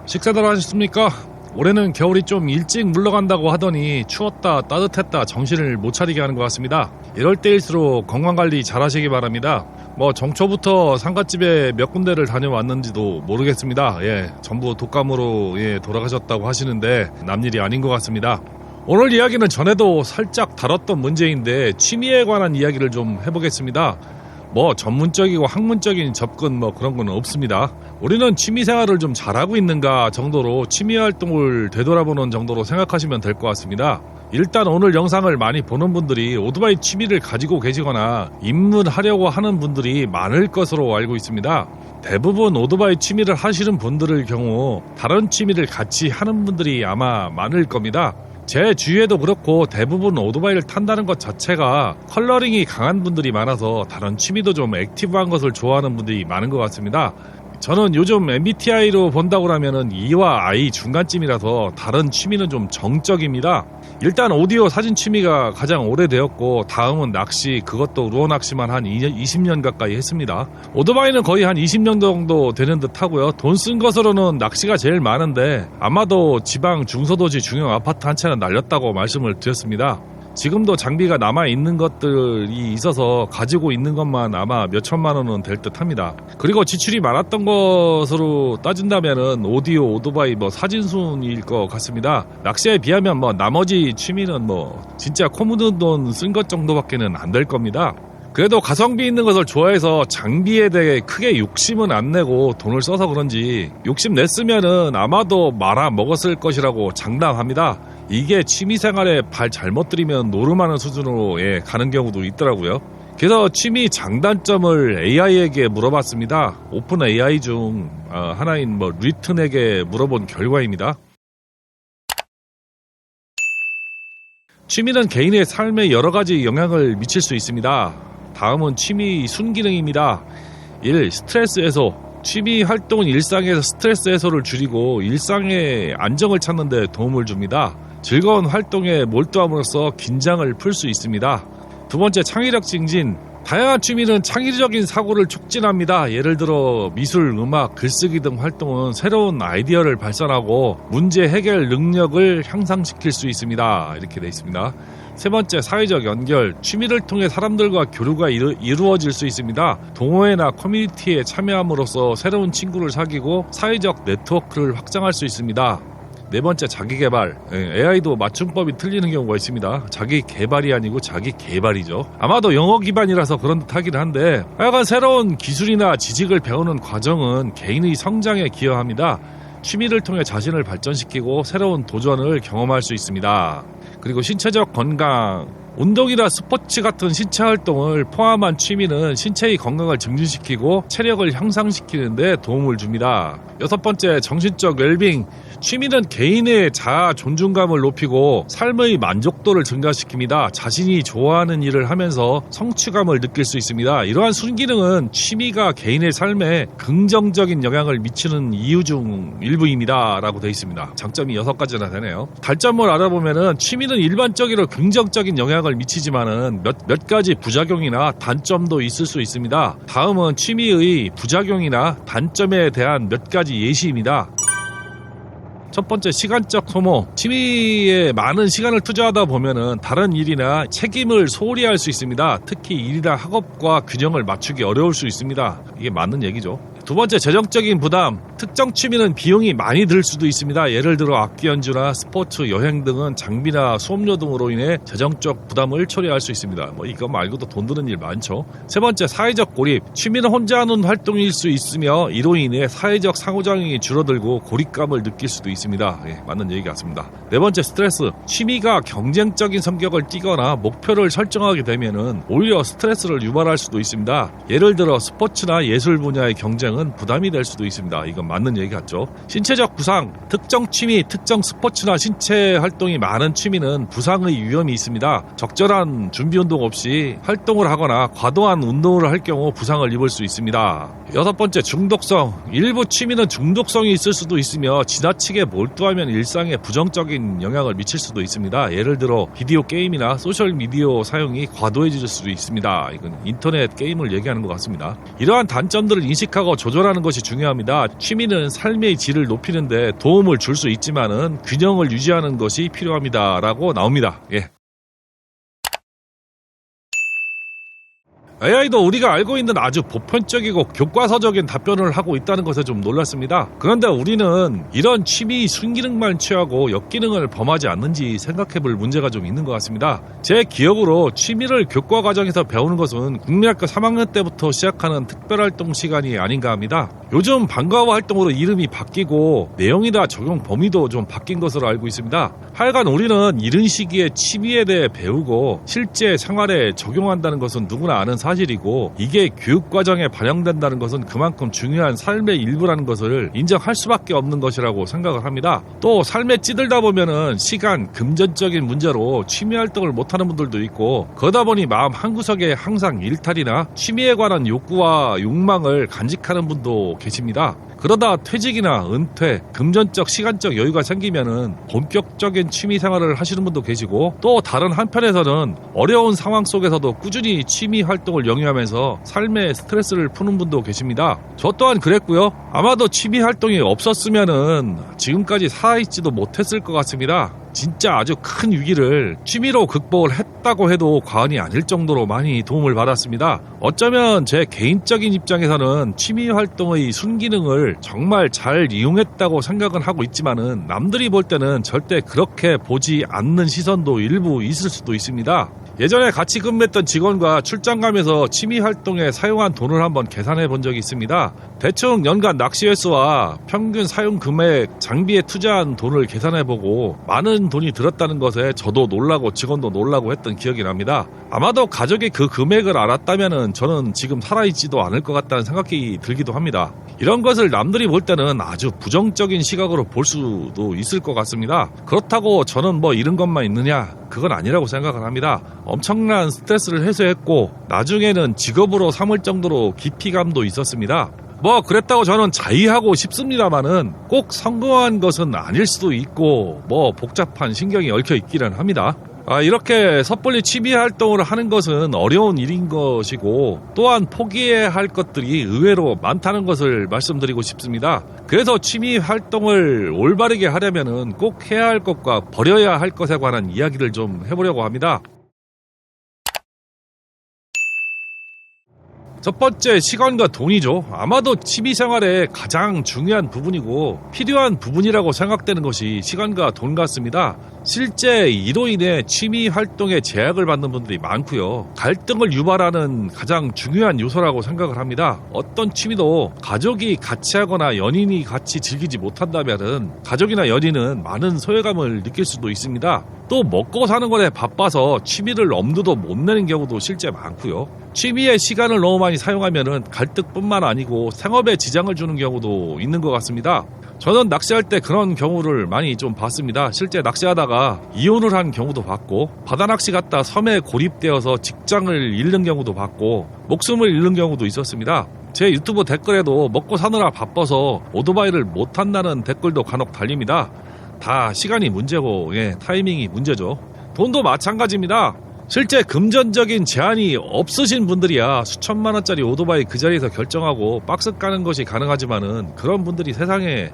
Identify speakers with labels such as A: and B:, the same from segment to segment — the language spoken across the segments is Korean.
A: 식사들 하셨습니까? 올해는 겨울이 좀 일찍 물러간다고 하더니 추웠다 따뜻했다 정신을 못 차리게 하는 것 같습니다. 이럴 때일수록 건강관리 잘 하시기 바랍니다. 정초부터 상갓집에 몇 군데를 다녀왔는지도 모르겠습니다. 전부 독감으로 돌아가셨다고 하시는데 남일이 아닌 것 같습니다. 오늘 이야기는 전에도 살짝 다뤘던 문제인데 취미에 관한 이야기를 좀 해보겠습니다. 전문적이고 학문적인 접근 그런 건 없습니다. 우리는 취미생활을 좀 잘하고 있는가 정도로 취미활동을 되돌아보는 정도로 생각하시면 될 것 같습니다. 일단 오늘 영상을 많이 보는 분들이 오토바이 취미를 가지고 계시거나 입문하려고 하는 분들이 많을 것으로 알고 있습니다. 대부분 오토바이 취미를 하시는 분들의 경우 다른 취미를 같이 하는 분들이 아마 많을 겁니다. 제 주위에도 그렇고 대부분 오토바이를 탄다는 것 자체가 컬러링이 강한 분들이 많아서 다른 취미도 좀 액티브한 것을 좋아하는 분들이 많은 것 같습니다. 저는 요즘 MBTI로 본다고 하면은 E와 I 중간쯤이라서 다른 취미는 좀 정적입니다. 일단 오디오 사진 취미가 가장 오래되었고 다음은 낚시, 그것도 루어 낚시만 한 20년 가까이 했습니다. 오토바이는 거의 한 20년 정도 되는 듯 하고요. 돈 쓴 것으로는 낚시가 제일 많은데 아마도 지방 중소도시 중형 아파트 한 채는 날렸다고 말씀을 드렸습니다. 지금도 장비가 남아있는 것들이 있어서 가지고 있는 것만 아마 몇 천만 원은 될 듯 합니다. 그리고 지출이 많았던 것으로 따진다면은 오디오, 오토바이, 사진순일 것 같습니다. 낚시에 비하면 나머지 취미는 진짜 코 묻은 돈 쓴 것 정도밖에는 안 될 겁니다. 그래도 가성비 있는 것을 좋아해서 장비에 대해 크게 욕심은 안 내고 돈을 써서 그런지 욕심 냈으면은 아마도 말아 먹었을 것이라고 장담합니다. 이게 취미생활에 발 잘못 들이면 노름하는 수준으로 가는 경우도 있더라고요. 그래서 취미 장단점을 AI에게 물어봤습니다. 오픈 AI 중 하나인 리튼에게 물어본 결과입니다. 취미는 개인의 삶에 여러 가지 영향을 미칠 수 있습니다. 다음은 취미 순기능입니다. 1. 스트레스 해소. 취미 활동은 일상에서 스트레스 해소를 줄이고 일상의 안정을 찾는 데 도움을 줍니다. 즐거운 활동에 몰두함으로써 긴장을 풀 수 있습니다. 두 번째, 창의력 증진. 다양한 취미는 창의적인 사고를 촉진합니다. 예를 들어 미술, 음악, 글쓰기 등 활동은 새로운 아이디어를 발산하고 문제 해결 능력을 향상시킬 수 있습니다. 이렇게 되어 있습니다. 세 번째, 사회적 연결. 취미를 통해 사람들과 교류가 이루어질 수 있습니다. 동호회나 커뮤니티에 참여함으로써 새로운 친구를 사귀고 사회적 네트워크를 확장할 수 있습니다. 네 번째, 자기개발. AI도 맞춤법이 틀리는 경우가 있습니다. 자기개발이 아니고 자기개발이죠. 아마도 영어 기반이라서 그런 듯 하긴 한데 하여간 새로운 기술이나 지식을 배우는 과정은 개인의 성장에 기여합니다. 취미를 통해 자신을 발전시키고 새로운 도전을 경험할 수 있습니다. 그리고 신체적 건강. 운동이나 스포츠 같은 신체 활동을 포함한 취미는 신체의 건강을 증진시키고 체력을 향상시키는 데 도움을 줍니다. 여섯 번째, 정신적 웰빙. 취미는 개인의 자아 존중감을 높이고 삶의 만족도를 증가시킵니다. 자신이 좋아하는 일을 하면서 성취감을 느낄 수 있습니다. 이러한 순기능은 취미가 개인의 삶에 긍정적인 영향을 미치는 이유 중 일부입니다. 라고 되어 있습니다. 장점이 6가지나 되네요. 단점을 알아보면은 취미는 일반적으로 긍정적인 영향을 미치지만은 몇 가지 부작용이나 단점도 있을 수 있습니다. 다음은 취미의 부작용이나 단점에 대한 몇 가지 예시입니다. 첫 번째, 시간적 소모. 취미에 많은 시간을 투자하다 보면은 다른 일이나 책임을 소홀히 할 수 있습니다. 특히 일이나 학업과 균형을 맞추기 어려울 수 있습니다. 이게 맞는 얘기죠. 두 번째, 재정적인 부담. 특정 취미는 비용이 많이 들 수도 있습니다. 예를 들어 악기 연주나 스포츠, 여행 등은 장비나 수업료 등으로 인해 재정적 부담을 초래할 수 있습니다. 이거 말고도 돈 드는 일 많죠. 세 번째, 사회적 고립. 취미는 혼자 하는 활동일 수 있으며 이로 인해 사회적 상호작용이 줄어들고 고립감을 느낄 수도 있습니다. 맞는 얘기 같습니다. 네 번째, 스트레스. 취미가 경쟁적인 성격을 띠거나 목표를 설정하게 되면은 오히려 스트레스를 유발할 수도 있습니다. 예를 들어 스포츠나 예술 분야의 경쟁은 부담이 될 수도 있습니다. 이건 맞는 얘기 같죠. 신체적 부상. 특정 취미, 특정 스포츠나 신체 활동이 많은 취미는 부상의 위험이 있습니다. 적절한 준비 운동 없이 활동을 하거나 과도한 운동을 할 경우 부상을 입을 수 있습니다. 6번째, 중독성. 일부 취미는 중독성이 있을 수도 있으며 지나치게 몰두하면 일상에 부정적인 영향을 미칠 수도 있습니다. 예를 들어 비디오 게임이나 소셜미디어 사용이 과도해질 수도 있습니다. 이건 인터넷 게임을 얘기하는 것 같습니다. 이러한 단점들을 인식하고 조절하는 것이 중요합니다. 취미는 삶의 질을 높이는데 도움을 줄 수 있지만은 균형을 유지하는 것이 필요합니다. 라고 나옵니다. 예. AI도 우리가 알고 있는 아주 보편적이고 교과서적인 답변을 하고 있다는 것에 좀 놀랐습니다. 그런데 우리는 이런 취미 순기능만 취하고 역기능을 범하지 않는지 생각해볼 문제가 좀 있는 것 같습니다. 제 기억으로 취미를 교과 과정에서 배우는 것은 국민학교 3학년 때부터 시작하는 특별활동 시간이 아닌가 합니다. 요즘 방과후 활동으로 이름이 바뀌고 내용이나 적용 범위도 좀 바뀐 것으로 알고 있습니다. 하여간 우리는 이른 시기에 취미에 대해 배우고 실제 생활에 적용한다는 것은 누구나 아는 사실이고, 이게 교육과정에 반영된다는 것은 그만큼 중요한 삶의 일부라는 것을 인정할 수밖에 없는 것이라고 생각을 합니다. 또 삶에 찌들다 보면은 시간, 금전적인 문제로 취미 활동을 못하는 분들도 있고, 그러다 보니 마음 한구석에 항상 일탈이나 취미에 관한 욕구와 욕망을 간직하는 분도 계십니다. 그러다 퇴직이나 은퇴, 금전적, 시간적 여유가 생기면은 본격적인 취미 생활을 하시는 분도 계시고, 또 다른 한편에서는 어려운 상황 속에서도 꾸준히 취미 활동을 영위하면서 삶의 스트레스를 푸는 분도 계십니다. 저 또한 그랬고요. 아마도 취미 활동이 없었으면은 지금까지 살아있지도 못했을 것 같습니다. 진짜 아주 큰 위기를 취미로 극복을 했다고 해도 과언이 아닐 정도로 많이 도움을 받았습니다. 어쩌면 제 개인적인 입장에서는 취미 활동의 순기능을 정말 잘 이용했다고 생각은 하고 있지만은 남들이 볼 때는 절대 그렇게 보지 않는 시선도 일부 있을 수도 있습니다. 예전에 같이 근무했던 직원과 출장 가면서 취미 활동에 사용한 돈을 한번 계산해 본 적이 있습니다. 대충 연간 낚시 횟수와 평균 사용 금액, 장비에 투자한 돈을 계산해 보고 많은 돈이 들었다는 것에 저도 놀라고 직원도 놀라고 했던 기억이 납니다. 아마도 가족이 그 금액을 알았다면은 저는 지금 살아있지도 않을 것 같다는 생각이 들기도 합니다. 이런 것을 남들이 볼 때는 아주 부정적인 시각으로 볼 수도 있을 것 같습니다. 그렇다고 저는 뭐 이런 것만 있느냐? 그건 아니라고 생각을 합니다. 엄청난 스트레스를 해소했고 나중에는 직업으로 삼을 정도로 깊이감도 있었습니다. 뭐 그랬다고 저는 자의하고 싶습니다만은 꼭 성공한 것은 아닐 수도 있고 뭐 복잡한 신경이 얽혀 있기는 합니다. 이렇게 섣불리 취미 활동을 하는 것은 어려운 일인 것이고 또한 포기해야 할 것들이 의외로 많다는 것을 말씀드리고 싶습니다. 그래서 취미 활동을 올바르게 하려면은 꼭 해야 할 것과 버려야 할 것에 관한 이야기를 좀 해보려고 합니다. 첫 번째, 시간과 돈이죠. 아마도 취미생활의 가장 중요한 부분이고 필요한 부분이라고 생각되는 것이 시간과 돈 같습니다. 실제 이로 인해 취미 활동에 제약을 받는 분들이 많고요. 갈등을 유발하는 가장 중요한 요소라고 생각을 합니다. 어떤 취미도 가족이 같이 하거나 연인이 같이 즐기지 못한다면은 가족이나 연인은 많은 소외감을 느낄 수도 있습니다. 또 먹고 사는 것에 바빠서 취미를 엄두도 못 내는 경우도 실제 많고요. 취미에 시간을 너무 많이 사용하면은 갈등뿐만 아니고 생업에 지장을 주는 경우도 있는 것 같습니다. 저는 낚시할 때 그런 경우를 많이 좀 봤습니다. 실제 낚시하다가 이혼을 한 경우도 봤고, 바다낚시 갔다 섬에 고립되어서 직장을 잃는 경우도 봤고, 목숨을 잃는 경우도 있었습니다. 제 유튜브 댓글에도 먹고 사느라 바빠서 오토바이를 못 탄다는 댓글도 간혹 달립니다. 다 시간이 문제고 타이밍이 문제죠. 돈도 마찬가지입니다. 실제 금전적인 제한이 없으신 분들이야 수천만 원짜리 오토바이 그 자리에서 결정하고 박스 까는 것이 가능하지만은 그런 분들이 세상에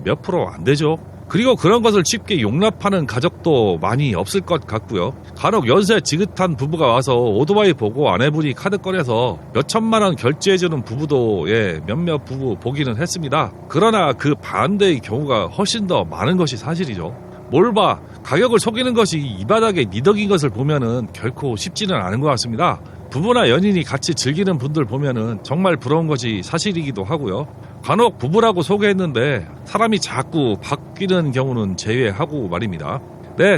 A: 몇 프로 안 되죠. 그리고 그런 것을 쉽게 용납하는 가족도 많이 없을 것 같고요. 간혹 연세 지긋한 부부가 와서 오토바이 보고 아내분이 카드 꺼내서 몇 천만 원 결제해주는 부부도 몇몇 부부 보기는 했습니다. 그러나 그 반대의 경우가 훨씬 더 많은 것이 사실이죠. 뭘 봐, 가격을 속이는 것이 이 바닥에 니덕인 것을 보면은 결코 쉽지는 않은 것 같습니다. 부부나 연인이 같이 즐기는 분들 보면은 정말 부러운 것이 사실이기도 하고요. 간혹 부부라고 소개했는데 사람이 자꾸 바뀌는 경우는 제외하고 말입니다.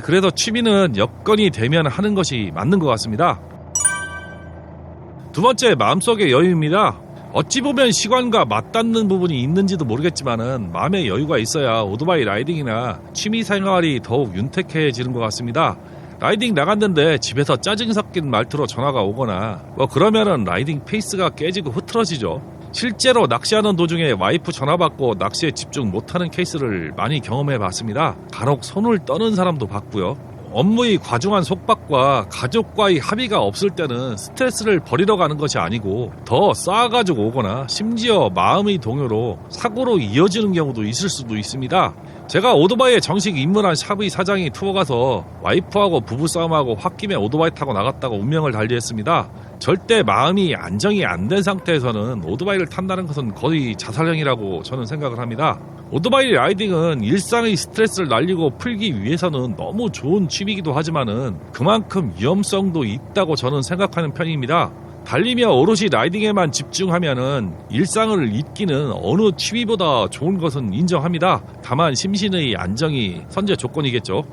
A: 그래서 취미는 여건이 되면 하는 것이 맞는 것 같습니다. 두 번째, 마음속의 여유입니다. 어찌 보면 시간과 맞닿는 부분이 있는지도 모르겠지만은 마음의 여유가 있어야 오토바이 라이딩이나 취미 생활이 더욱 윤택해지는 것 같습니다. 라이딩 나갔는데 집에서 짜증 섞인 말투로 전화가 오거나 그러면은 라이딩 페이스가 깨지고 흐트러지죠. 실제로 낚시하는 도중에 와이프 전화 받고 낚시에 집중 못하는 케이스를 많이 경험해 봤습니다. 간혹 손을 떠는 사람도 봤고요. 업무의 과중한 속박과 가족과의 합의가 없을 때는 스트레스를 버리러 가는 것이 아니고 더 쌓아가지고 오거나 심지어 마음의 동요로 사고로 이어지는 경우도 있을 수도 있습니다. 제가 오토바이에 정식 입문한 샵의 사장이 투어 가서 와이프하고 부부싸움하고 홧김에 오토바이 타고 나갔다가 운명을 달리했습니다. 절대 마음이 안정이 안 된 상태에서는 오토바이를 탄다는 것은 거의 자살행위라고 저는 생각을 합니다. 오토바이 라이딩은 일상의 스트레스를 날리고 풀기 위해서는 너무 좋은 취미이기도 하지만은 그만큼 위험성도 있다고 저는 생각하는 편입니다. 달리며 오롯이 라이딩에만 집중하면은 일상을 잊기는 어느 취미보다 좋은 것은 인정합니다. 다만 심신의 안정이 선제 조건이겠죠.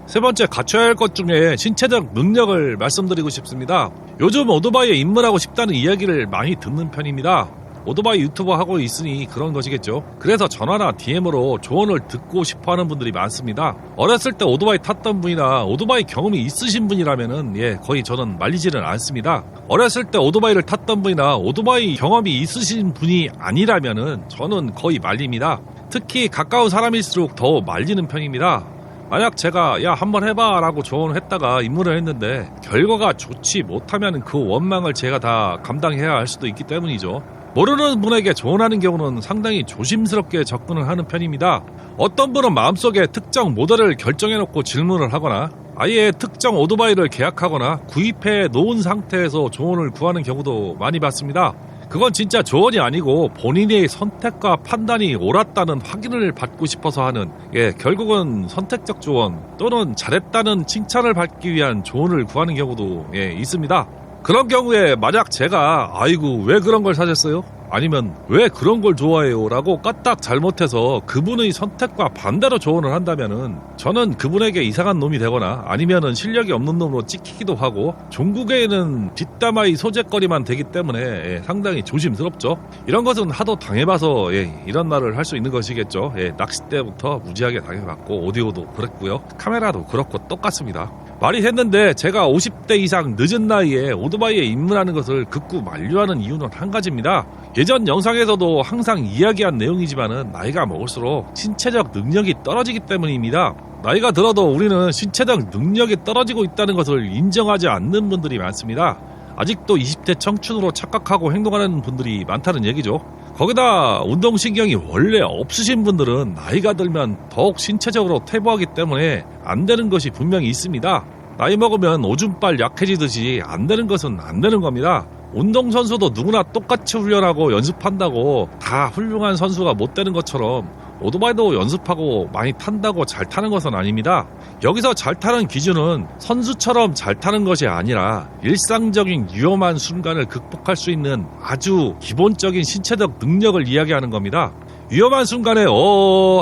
A: 세 번째, 갖춰야 할 것 중에 신체적 능력을 말씀드리고 싶습니다. 요즘 오토바이에 입문하고 싶다는 이야기를 많이 듣는 편입니다. 오토바이 유튜버 하고 있으니 그런 것이겠죠. 그래서 전화나 DM으로 조언을 듣고 싶어하는 분들이 많습니다. 어렸을 때 오토바이 탔던 분이나 오토바이 경험이 있으신 분이라면은 거의 저는 말리지는 않습니다. 어렸을 때 오토바이를 탔던 분이나 오토바이 경험이 있으신 분이 아니라면은 저는 거의 말립니다. 특히 가까운 사람일수록 더 말리는 편입니다. 만약 제가 야 한번 해봐 라고 조언을 했다가 입문을 했는데 결과가 좋지 못하면 그 원망을 제가 다 감당해야 할 수도 있기 때문이죠. 모르는 분에게 조언하는 경우는 상당히 조심스럽게 접근을 하는 편입니다. 어떤 분은 마음속에 특정 모델을 결정해놓고 질문을 하거나 아예 특정 오토바이를 계약하거나 구입해 놓은 상태에서 조언을 구하는 경우도 많이 봤습니다. 그건 진짜 조언이 아니고 본인의 선택과 판단이 옳았다는 확인을 받고 싶어서 하는 결국은 선택적 조언 또는 잘했다는 칭찬을 받기 위한 조언을 구하는 경우도 있습니다. 그런 경우에 만약 제가 아이고 왜 그런 걸 사셨어요? 아니면 왜 그런 걸 좋아해요? 라고 까딱 잘못해서 그분의 선택과 반대로 조언을 한다면은 저는 그분에게 이상한 놈이 되거나 아니면은 실력이 없는 놈으로 찍히기도 하고 종국에는 뒷담화의 소재거리만 되기 때문에 상당히 조심스럽죠. 이런 것은 하도 당해봐서 이런 말을 할 수 있는 것이겠죠. 낚싯대부터 무지하게 당해봤고 오디오도 그랬고요. 카메라도 그렇고 똑같습니다. 말이 됐는데 제가 50대 이상 늦은 나이에 오토바이에 입문하는 것을 극구 만류하는 이유는 한 가지입니다. 예전 영상에서도 항상 이야기한 내용이지만은 나이가 먹을수록 신체적 능력이 떨어지기 때문입니다. 나이가 들어도 우리는 신체적 능력이 떨어지고 있다는 것을 인정하지 않는 분들이 많습니다. 아직도 20대 청춘으로 착각하고 행동하는 분들이 많다는 얘기죠. 거기다 운동신경이 원래 없으신 분들은 나이가 들면 더욱 신체적으로 퇴보하기 때문에 안 되는 것이 분명히 있습니다. 나이 먹으면 오줌빨 약해지듯이 안 되는 것은 안 되는 겁니다. 운동선수도 누구나 똑같이 훈련하고 연습한다고 다 훌륭한 선수가 못 되는 것처럼 오토바이도 연습하고 많이 탄다고 잘 타는 것은 아닙니다. 여기서 잘 타는 기준은 선수처럼 잘 타는 것이 아니라 일상적인 위험한 순간을 극복할 수 있는 아주 기본적인 신체적 능력을 이야기하는 겁니다. 위험한 순간에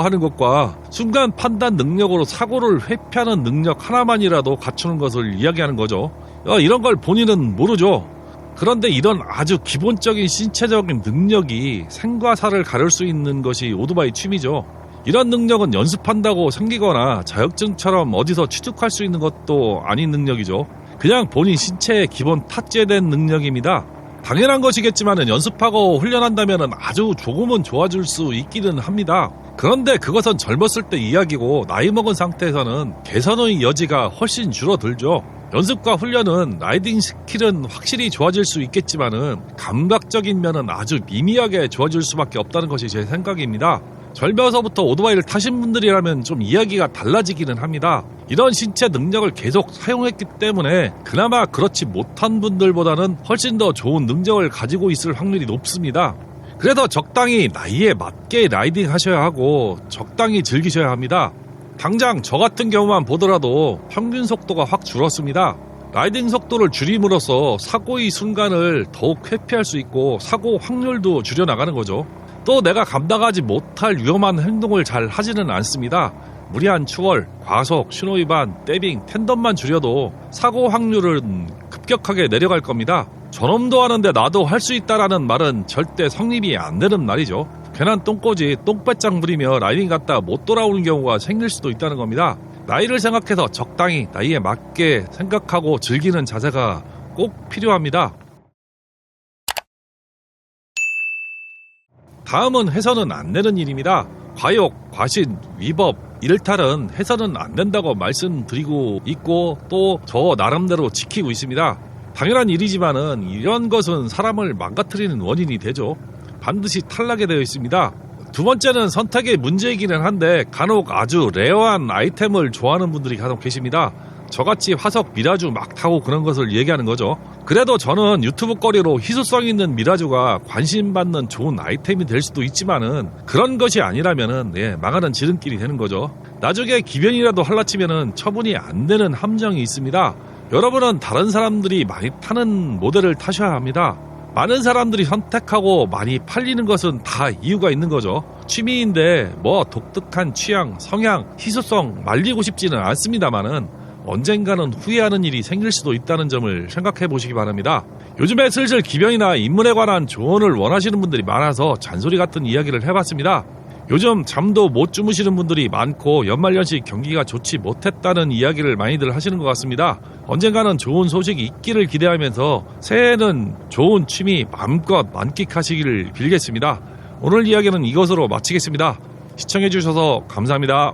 A: 하는 것과 순간 판단 능력으로 사고를 회피하는 능력 하나만이라도 갖추는 것을 이야기하는 거죠. 이런 걸 본인은 모르죠. 그런데 이런 아주 기본적인 신체적인 능력이 생과 사를 가를 수 있는 것이 오토바이 취미죠. 이런 능력은 연습한다고 생기거나 자격증처럼 어디서 취득할 수 있는 것도 아닌 능력이죠. 그냥 본인 신체에 기본 탑재된 능력입니다. 당연한 것이겠지만 연습하고 훈련한다면 아주 조금은 좋아질 수 있기는 합니다. 그런데 그것은 젊었을 때 이야기고 나이 먹은 상태에서는 개선의 여지가 훨씬 줄어들죠. 연습과 훈련은 라이딩 스킬은 확실히 좋아질 수 있겠지만은 감각적인 면은 아주 미미하게 좋아질 수밖에 없다는 것이 제 생각입니다. 젊어서부터 오토바이를 타신 분들이라면 좀 이야기가 달라지기는 합니다. 이런 신체 능력을 계속 사용했기 때문에 그나마 그렇지 못한 분들보다는 훨씬 더 좋은 능력을 가지고 있을 확률이 높습니다. 그래서 적당히 나이에 맞게 라이딩 하셔야 하고 적당히 즐기셔야 합니다. 당장 저 같은 경우만 보더라도 평균 속도가 확 줄었습니다. 라이딩 속도를 줄임으로써 사고의 순간을 더욱 회피할 수 있고 사고 확률도 줄여나가는 거죠. 또 내가 감당하지 못할 위험한 행동을 잘 하지는 않습니다. 무리한 추월, 과속, 신호위반, 떼빙, 텐덤만 줄여도 사고 확률은 급격하게 내려갈 겁니다. 저놈도 하는데 나도 할 수 있다라는 말은 절대 성립이 안 되는 말이죠. 괜한 똥꼬지 똥배짱 부리며 라이딩 갔다 못 돌아오는 경우가 생길 수도 있다는 겁니다. 나이를 생각해서 적당히 나이에 맞게 생각하고 즐기는 자세가 꼭 필요합니다. 다음은 해서는 안 되는 일입니다. 과욕, 과신, 위법, 일탈은 해서는 안 된다고 말씀드리고 있고 또 저 나름대로 지키고 있습니다. 당연한 일이지만은 이런 것은 사람을 망가뜨리는 원인이 되죠. 반드시 탈락이 되어 있습니다. 두 번째는 선택의 문제이기는 한데 간혹 아주 레어한 아이템을 좋아하는 분들이 간혹 계십니다. 저같이 화석 미라주 막 타고 그런 것을 얘기하는 거죠. 그래도 저는 유튜브 거리로 희소성 있는 미라주가 관심받는 좋은 아이템이 될 수도 있지만은 그런 것이 아니라면은 망하는 지름길이 되는 거죠. 나중에 기변이라도 할라치면은 처분이 안 되는 함정이 있습니다. 여러분은 다른 사람들이 많이 타는 모델을 타셔야 합니다. 많은 사람들이 선택하고 많이 팔리는 것은 다 이유가 있는 거죠. 취미인데 뭐 독특한 취향, 성향, 희소성 말리고 싶지는 않습니다만은 언젠가는 후회하는 일이 생길 수도 있다는 점을 생각해 보시기 바랍니다. 요즘에 슬슬 기변이나 인문에 관한 조언을 원하시는 분들이 많아서 잔소리 같은 이야기를 해봤습니다. 요즘 잠도 못 주무시는 분들이 많고 연말연시 경기가 좋지 못했다는 이야기를 많이들 하시는 것 같습니다. 언젠가는 좋은 소식이 있기를 기대하면서 새해에는 좋은 취미 마음껏 만끽하시기를 빌겠습니다. 오늘 이야기는 이것으로 마치겠습니다. 시청해 주셔서 감사합니다.